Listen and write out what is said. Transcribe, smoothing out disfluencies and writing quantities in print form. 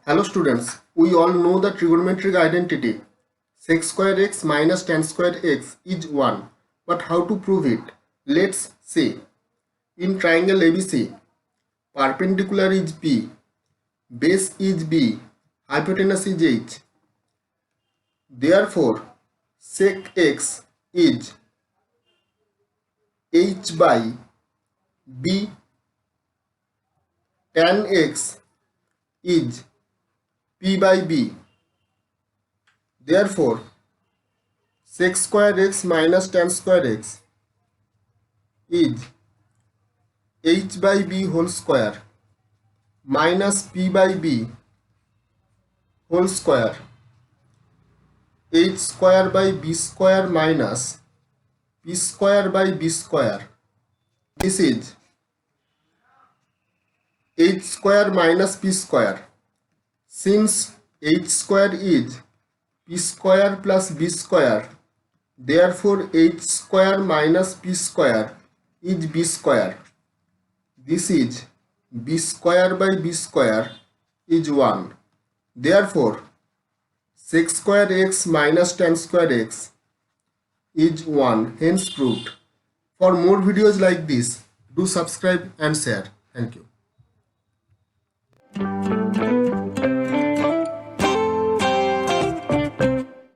Hello students, we all know the trigonometric identity sec square x minus tan square x is 1. But how to prove it? Let's see. In triangle ABC, perpendicular is P, base is B, hypotenuse is H. Therefore, sec x is H by B, tan x is P by B. Therefore, sec square x minus tan square x is H by B whole square minus P by B whole square, H square by B square minus P square by B square. This is H square minus P square. Since H square is P square plus B square, therefore H square minus P square is B square. This is B square by B square is 1. Therefore, sec square x minus tan square x is 1. Hence proved. For more videos like this, do subscribe and share. Thank you.